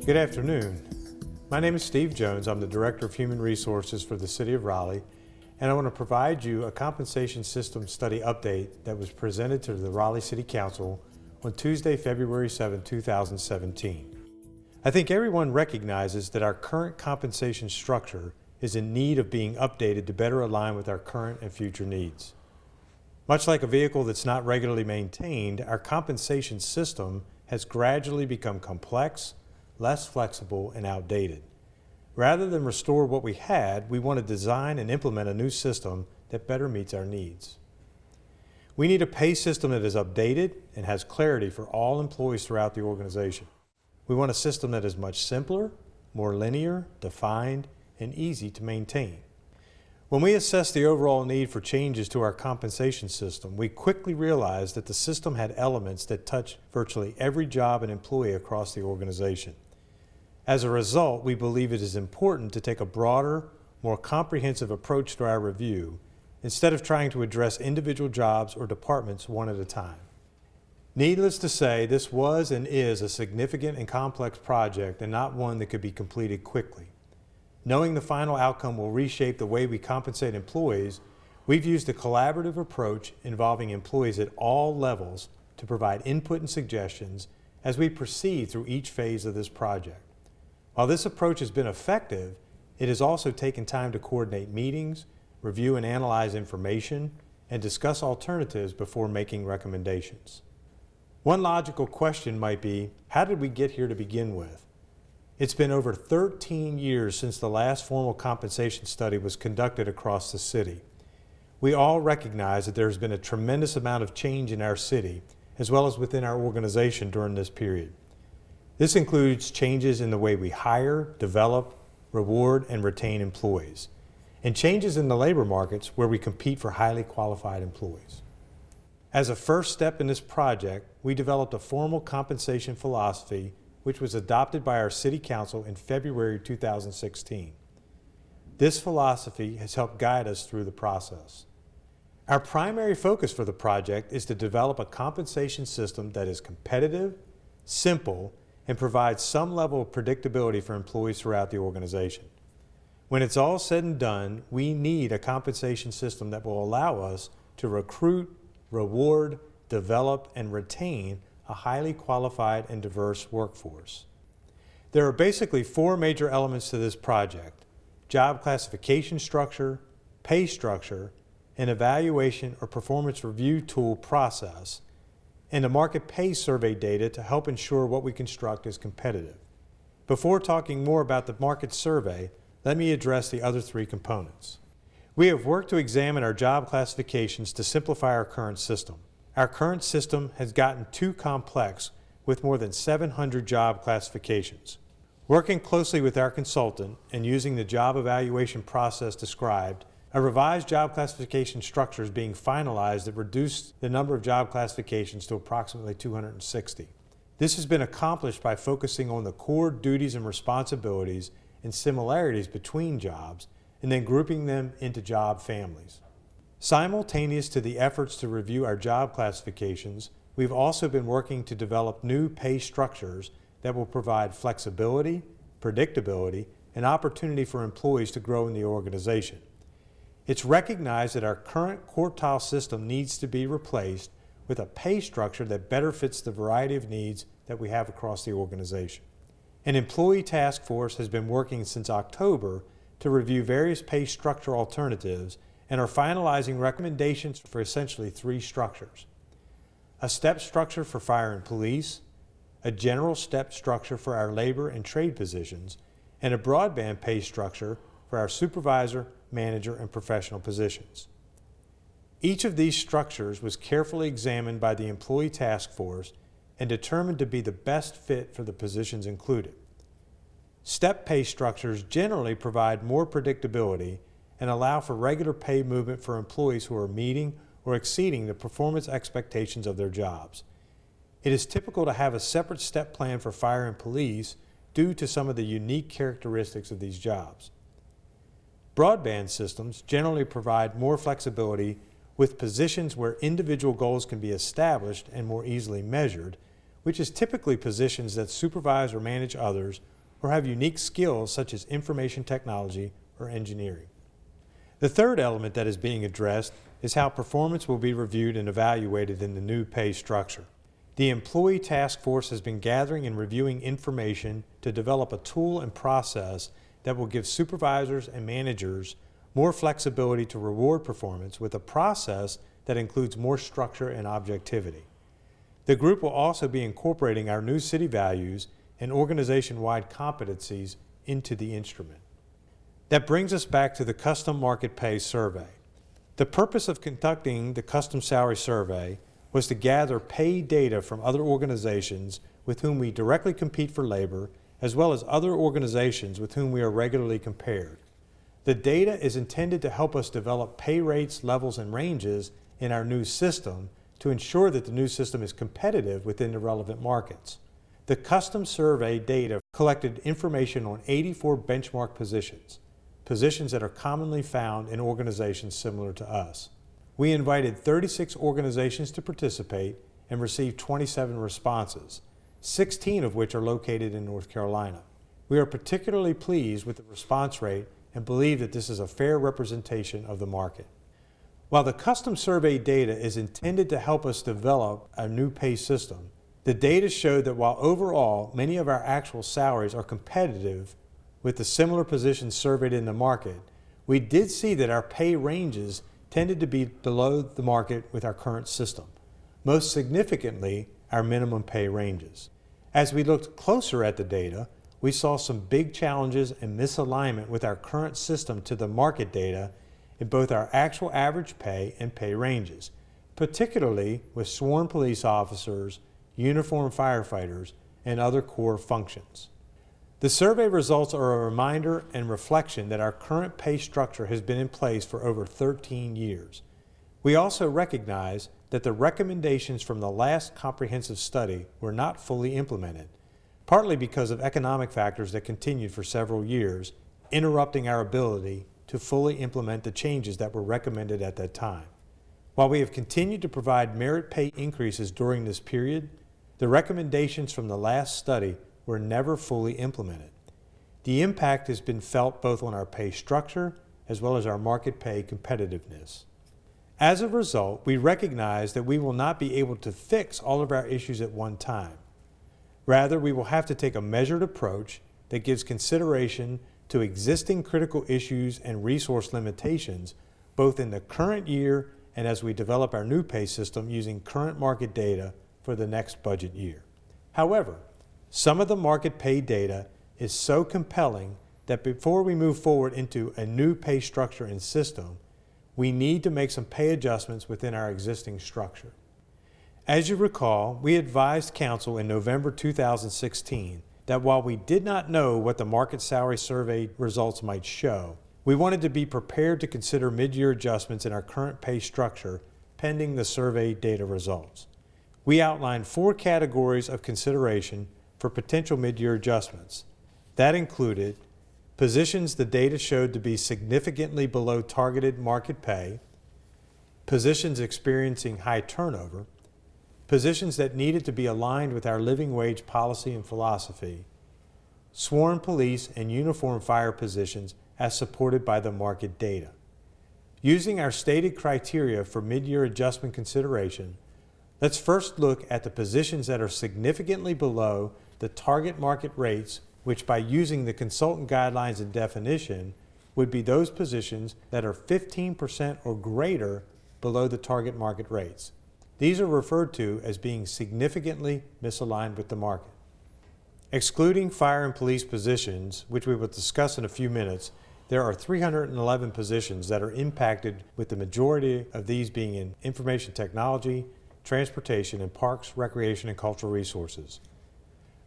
Good afternoon. My name is Steve Jones. I'm the Director of Human Resources for the City of Raleigh, and I want to provide you a compensation system study update that was presented to the Raleigh City Council on Tuesday, February 7, 2017. I think everyone recognizes that our current compensation structure is in need of being updated to better align with our current and future needs. Much like a vehicle that's not regularly maintained, our compensation system has gradually become complex, less flexible, and outdated. Rather than restore what we had, we want to design and implement a new system that better meets our needs. We need a pay system that is updated and has clarity for all employees throughout the organization. We want a system that is much simpler, more linear, defined, and easy to maintain. When we assessed the overall need for changes to our compensation system, we quickly realized that the system had elements that touch virtually every job and employee across the organization. As a result, we believe it is important to take a broader, more comprehensive approach to our review instead of trying to address individual jobs or departments one at a time. Needless to say, this was and is a significant and complex project and not one that could be completed quickly. Knowing the final outcome will reshape the way we compensate employees, we've used a collaborative approach involving employees at all levels to provide input and suggestions as we proceed through each phase of this project. While this approach has been effective, it has also taken time to coordinate meetings, review and analyze information, and discuss alternatives before making recommendations. One logical question might be, how did we get here to begin with? It's been over 13 years since the last formal compensation study was conducted across the city. We all recognize that there has been a tremendous amount of change in our city, as well as within our organization during this period. This includes changes in the way we hire, develop, reward, and retain employees, and changes in the labor markets where we compete for highly qualified employees. As a first step in this project, we developed a formal compensation philosophy which was adopted by our City Council in February 2016. This philosophy has helped guide us through the process. Our primary focus for the project is to develop a compensation system that is competitive, simple, and provides some level of predictability for employees throughout the organization. When it's all said and done, we need a compensation system that will allow us to recruit, reward, develop, and retain a highly qualified and diverse workforce. There are basically four major elements to this project: job classification structure, pay structure, an evaluation or performance review tool process, and a market pay survey data to help ensure what we construct is competitive. Before talking more about the market survey, let me address the other three components. We have worked to examine our job classifications to simplify our current system. Our current system has gotten too complex with more than 700 job classifications. Working closely with our consultant and using the job evaluation process described, a revised job classification structure is being finalized that reduced the number of job classifications to approximately 260. This has been accomplished by focusing on the core duties and responsibilities and similarities between jobs and then grouping them into job families. Simultaneous to the efforts to review our job classifications, we've also been working to develop new pay structures that will provide flexibility, predictability, and opportunity for employees to grow in the organization. It's recognized that our current quartile system needs to be replaced with a pay structure that better fits the variety of needs that we have across the organization. An employee task force has been working since October to review various pay structure alternatives and are finalizing recommendations for essentially three structures: a step structure for fire and police, a general step structure for our labor and trade positions, and a broadband pay structure for our supervisor, manager, and professional positions. Each of these structures was carefully examined by the employee task force and determined to be the best fit for the positions included. Step pay structures generally provide more predictability and allow for regular pay movement for employees who are meeting or exceeding the performance expectations of their jobs. It is typical to have a separate step plan for fire and police due to some of the unique characteristics of these jobs. Broadband systems generally provide more flexibility with positions where individual goals can be established and more easily measured, which is typically positions that supervise or manage others or have unique skills such as information technology or engineering. The third element that is being addressed is how performance will be reviewed and evaluated in the new pay structure. The employee task force has been gathering and reviewing information to develop a tool and process that will give supervisors and managers more flexibility to reward performance with a process that includes more structure and objectivity. The group will also be incorporating our new city values and organization-wide competencies into the instrument. That brings us back to the custom market pay survey. The purpose of conducting the custom salary survey was to gather pay data from other organizations with whom we directly compete for labor, as well as other organizations with whom we are regularly compared. The data is intended to help us develop pay rates, levels, and ranges in our new system to ensure that the new system is competitive within the relevant markets. The custom survey data collected information on 84 benchmark positions that are commonly found in organizations similar to us. We invited 36 organizations to participate and received 27 responses, 16 of which are located in North Carolina. We are particularly pleased with the response rate and believe that this is a fair representation of the market. While the custom survey data is intended to help us develop a new pay system, the data showed that while overall many of our actual salaries are competitive with the similar positions surveyed in the market, we did see that our pay ranges tended to be below the market with our current system, most significantly our minimum pay ranges. As we looked closer at the data, we saw some big challenges and misalignment with our current system to the market data in both our actual average pay and pay ranges, particularly with sworn police officers, uniformed firefighters, and other core functions. The survey results are a reminder and reflection that our current pay structure has been in place for over 13 years. We also recognize that the recommendations from the last comprehensive study were not fully implemented, partly because of economic factors that continued for several years, interrupting our ability to fully implement the changes that were recommended at that time. While we have continued to provide merit pay increases during this period, the recommendations from the last study were never fully implemented. The impact has been felt both on our pay structure as well as our market pay competitiveness. As a result, we recognize that we will not be able to fix all of our issues at one time. Rather, we will have to take a measured approach that gives consideration to existing critical issues and resource limitations, both in the current year and as we develop our new pay system using current market data for the next budget year. However, some of the market pay data is so compelling that before we move forward into a new pay structure and system, we need to make some pay adjustments within our existing structure. As you recall, we advised Council in November 2016 that while we did not know what the market salary survey results might show, we wanted to be prepared to consider mid-year adjustments in our current pay structure pending the survey data results. We outlined 4 categories of consideration for potential mid-year adjustments. That included positions the data showed to be significantly below targeted market pay, positions experiencing high turnover, positions that needed to be aligned with our living wage policy and philosophy, sworn police and uniformed fire positions as supported by the market data. Using our stated criteria for mid-year adjustment consideration, let's first look at the positions that are significantly below the target market rates, which by using the consultant guidelines and definition would be those positions that are 15% or greater below the target market rates. These are referred to as being significantly misaligned with the market. Excluding fire and police positions, which we will discuss in a few minutes, there are 311 positions that are impacted, with the majority of these being in information technology, transportation, and parks, recreation, and cultural resources.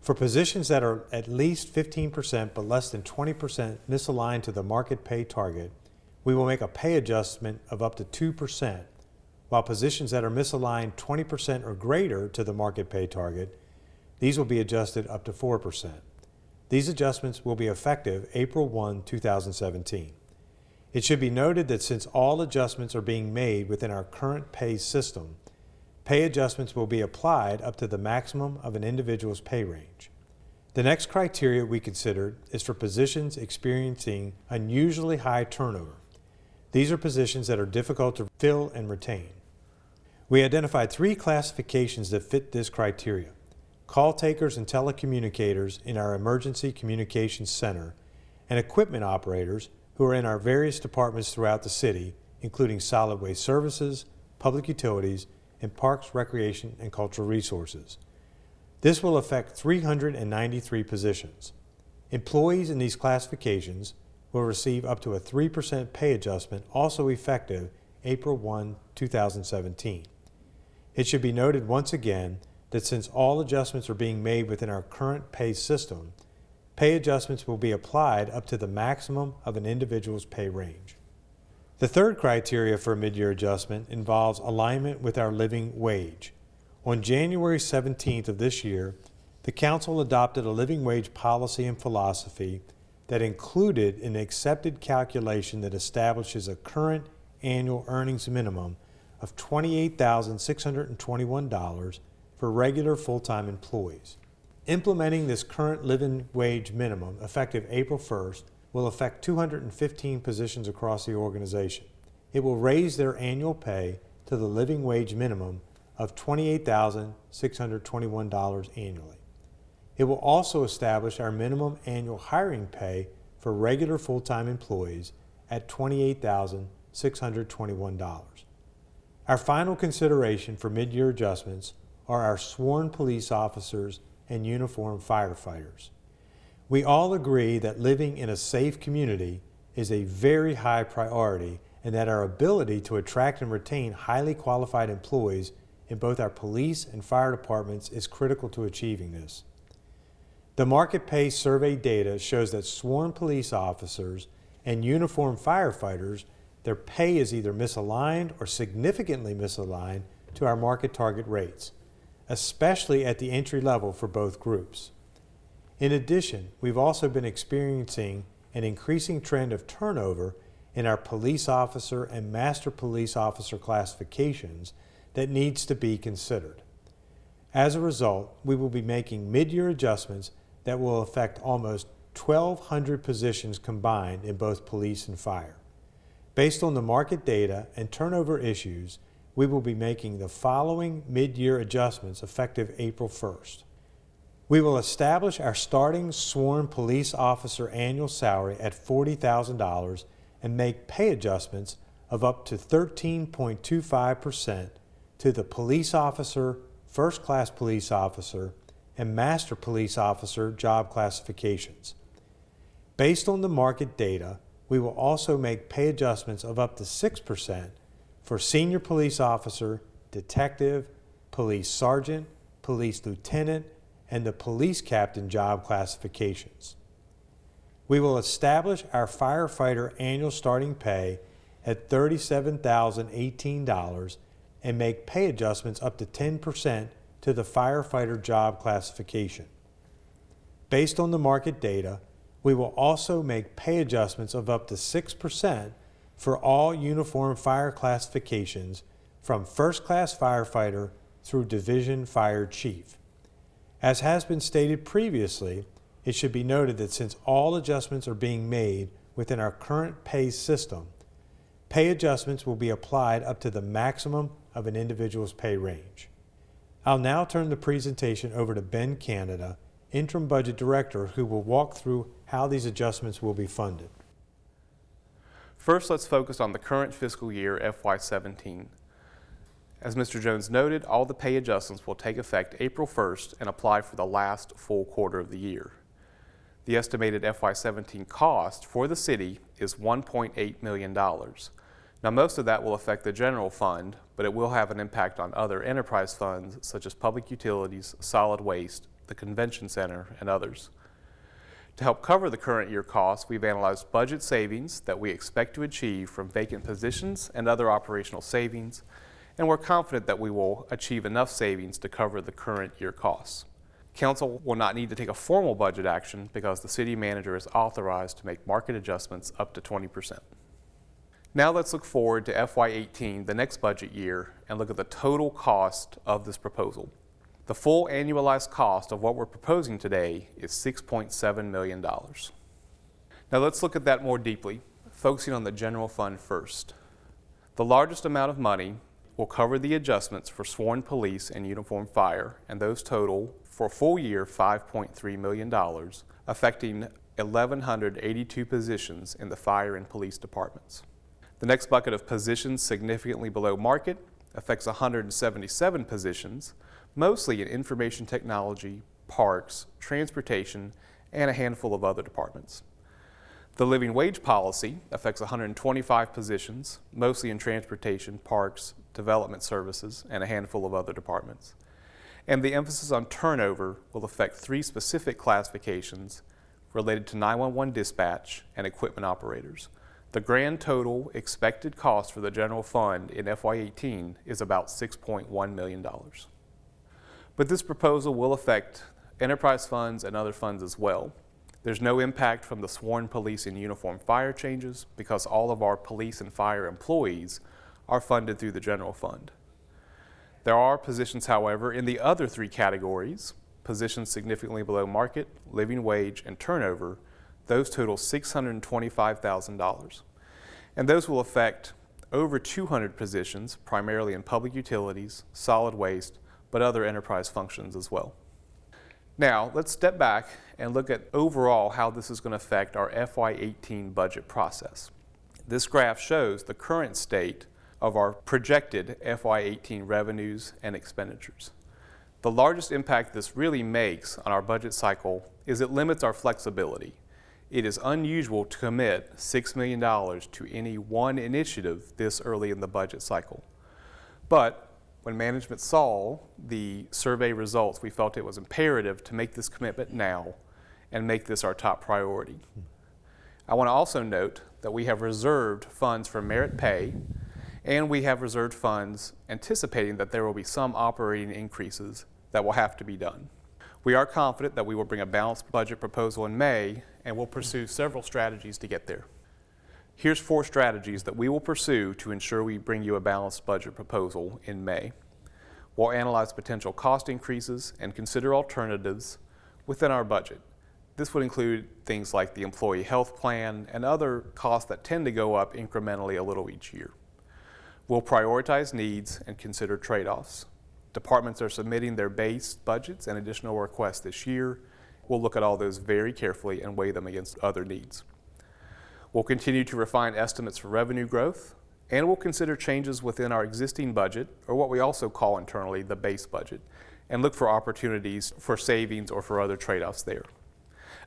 For positions that are at least 15% but less than 20% misaligned to the market pay target, we will make a pay adjustment of up to 2%, while positions that are misaligned 20% or greater to the market pay target, these will be adjusted up to 4%. These adjustments will be effective April 1, 2017. It should be noted that since all adjustments are being made within our current pay system, pay adjustments will be applied up to the maximum of an individual's pay range. The next criteria we considered is for positions experiencing unusually high turnover. These are positions that are difficult to fill and retain. We identified 3 classifications that fit this criteria: call takers and telecommunicators in our Emergency Communications Center, and equipment operators who are in our various departments throughout the city, including solid waste services, public utilities, and parks, recreation, and cultural resources. This will affect 393 positions. Employees in these classifications will receive up to a 3% pay adjustment, also effective April 1, 2017. It should be noted once again that since all adjustments are being made within our current pay system, pay adjustments will be applied up to the maximum of an individual's pay range. The third criteria for a mid-year adjustment involves alignment with our living wage. On January 17th of this year, the Council adopted a living wage policy and philosophy that included an accepted calculation that establishes a current annual earnings minimum of $28,621 for regular full-time employees. Implementing this current living wage minimum effective April 1st will affect 215 positions across the organization. It will raise their annual pay to the living wage minimum of $28,621 annually. It will also establish our minimum annual hiring pay for regular full-time employees at $28,621. Our final consideration for mid-year adjustments are our sworn police officers and uniformed firefighters. We all agree that living in a safe community is a very high priority and that our ability to attract and retain highly qualified employees in both our police and fire departments is critical to achieving this. The market pay survey data shows that sworn police officers and uniformed firefighters, their pay is either misaligned or significantly misaligned to our market target rates, especially at the entry level for both groups. In addition, we've also been experiencing an increasing trend of turnover in our police officer and master police officer classifications that needs to be considered. As a result, we will be making mid-year adjustments that will affect almost 1,200 positions combined in both police and fire. Based on the market data and turnover issues, we will be making the following mid-year adjustments effective April 1st. We will establish our starting sworn police officer annual salary at $40,000 and make pay adjustments of up to 13.25% to the police officer, first class police officer, and master police officer job classifications. Based on the market data, we will also make pay adjustments of up to 6% for senior police officer, detective, police sergeant, police lieutenant, and the police captain job classifications. We will establish our firefighter annual starting pay at $37,018 and make pay adjustments up to 10% to the firefighter job classification. Based on the market data, we will also make pay adjustments of up to 6% for all uniform fire classifications from first class firefighter through division fire chief. As has been stated previously, it should be noted that since all adjustments are being made within our current pay system, pay adjustments will be applied up to the maximum of an individual's pay range. I'll now turn the presentation over to Ben Canada, Interim Budget Director, who will walk through how these adjustments will be funded. First, let's focus on the current fiscal year FY17. As Mr. Jones noted, all the pay adjustments will take effect April 1st and apply for the last full quarter of the year. The estimated FY17 cost for the city is $1.8 million. Now, most of that will affect the general fund, but it will have an impact on other enterprise funds such as public utilities, solid waste, the convention center, and others. To help cover the current year costs, we've analyzed budget savings that we expect to achieve from vacant positions and other operational savings, and we're confident that we will achieve enough savings to cover the current year costs. Council will not need to take a formal budget action because the city manager is authorized to make market adjustments up to 20%. Now let's look forward to FY18, the next budget year, and look at the total cost of this proposal. The full annualized cost of what we're proposing today is $6.7 million. Now let's look at that more deeply, focusing on the general fund first. The largest amount of money will cover the adjustments for sworn police and uniformed fire, and those total for a full year $5.3 million, affecting 1,182 positions in the fire and police departments. The next bucket of positions significantly below market affects 177 positions, mostly in information technology, parks, transportation, and a handful of other departments. The living wage policy affects 125 positions, mostly in transportation, parks, development services, and a handful of other departments. And the emphasis on turnover will affect 3 specific classifications related to 911 dispatch and equipment operators. The grand total expected cost for the general fund in FY18 is about $6.1 million. But this proposal will affect enterprise funds and other funds as well. There's no impact from the sworn police and uniform fire changes because all of our police and fire employees are funded through the general fund. There are positions, however, in the other 3 categories, positions significantly below market, living wage, and turnover. Those total $625,000. And those will affect over 200 positions, primarily in public utilities, solid waste, but other enterprise functions as well. Now, let's step back and look at overall how this is going to affect our FY18 budget process. This graph shows the current state of our projected FY18 revenues and expenditures. The largest impact this really makes on our budget cycle is it limits our flexibility. It is unusual to commit $6 million to any one initiative this early in the budget cycle. But when management saw the survey results, we felt it was imperative to make this commitment now and make this our top priority. I want to also note that we have reserved funds for merit pay, and we have reserved funds anticipating that there will be some operating increases that will have to be done. We are confident that we will bring a balanced budget proposal in May, and we'll pursue several strategies to get there. Here's 4 strategies that we will pursue to ensure we bring you a balanced budget proposal in May. We'll analyze potential cost increases and consider alternatives within our budget. This would include things like the employee health plan and other costs that tend to go up incrementally a little each year. We'll prioritize needs and consider trade-offs. Departments are submitting their base budgets and additional requests this year. We'll look at all those very carefully and weigh them against other needs. We'll continue to refine estimates for revenue growth, and we'll consider changes within our existing budget, or what we also call internally the base budget, and look for opportunities for savings or for other trade-offs there.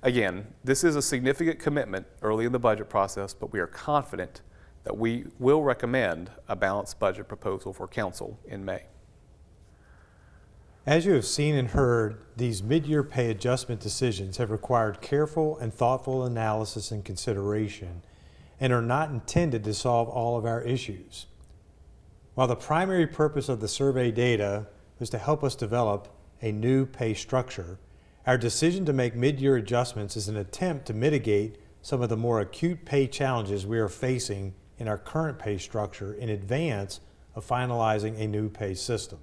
Again, this is a significant commitment early in the budget process, but we are confident that we will recommend a balanced budget proposal for Council in May. As you have seen and heard, these mid-year pay adjustment decisions have required careful and thoughtful analysis and consideration and are not intended to solve all of our issues. While the primary purpose of the survey data was to help us develop a new pay structure, our decision to make mid-year adjustments is an attempt to mitigate some of the more acute pay challenges we are facing in our current pay structure in advance of finalizing a new pay system.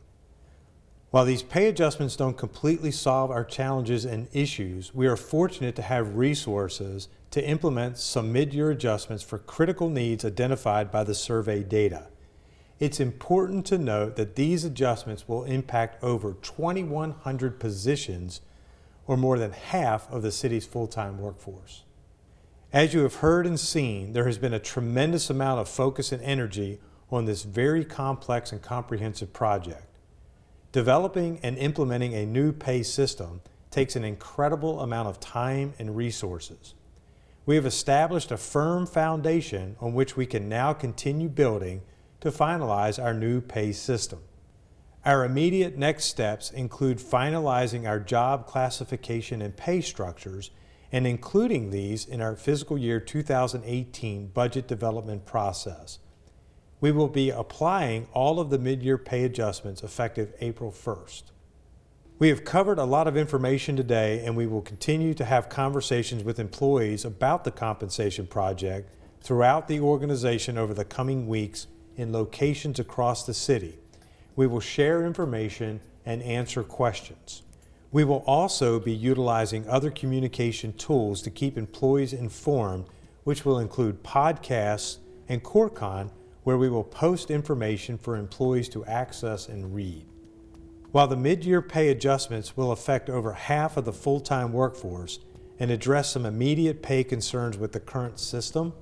While these pay adjustments don't completely solve our challenges and issues, we are fortunate to have resources to implement some mid-year adjustments for critical needs identified by the survey data. It's important to note that these adjustments will impact over 2,100 positions, or more than half of the city's full-time workforce. As you have heard and seen, there has been a tremendous amount of focus and energy on this very complex and comprehensive project. Developing and implementing a new pay system takes an incredible amount of time and resources. We have established a firm foundation on which we can now continue building to finalize our new pay system. Our immediate next steps include finalizing our job classification and pay structures and including these in our fiscal year 2018 budget development process. We will be applying all of the mid-year pay adjustments effective April 1st. We have covered a lot of information today, and we will continue to have conversations with employees about the compensation project throughout the organization over the coming weeks in locations across the city. We will share information and answer questions. We will also be utilizing other communication tools to keep employees informed, which will include podcasts and CoreCon, where we will post information for employees to access and read. While the mid-year pay adjustments will affect over half of the full-time workforce and address some immediate pay concerns with the current system,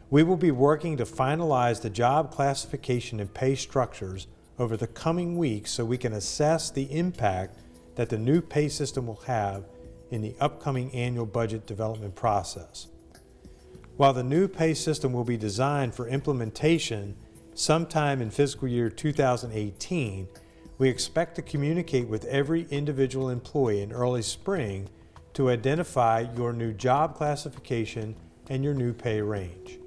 we will be working to finalize the job classification and pay structures over the coming weeks so we can assess the impact that the new pay system will have in the upcoming annual budget development process. While the new pay system will be designed for implementation sometime in fiscal year 2018, we expect to communicate with every individual employee in early spring to identify your new job classification and your new pay range.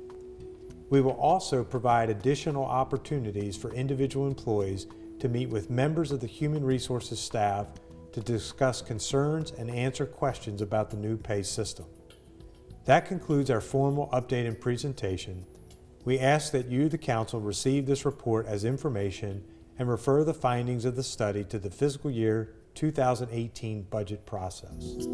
We will also provide additional opportunities for individual employees to meet with members of the Human Resources staff to discuss concerns and answer questions about the new pay system. That concludes our formal update and presentation. We ask that you, the Council, receive this report as information and refer the findings of the study to the fiscal year 2018 budget process.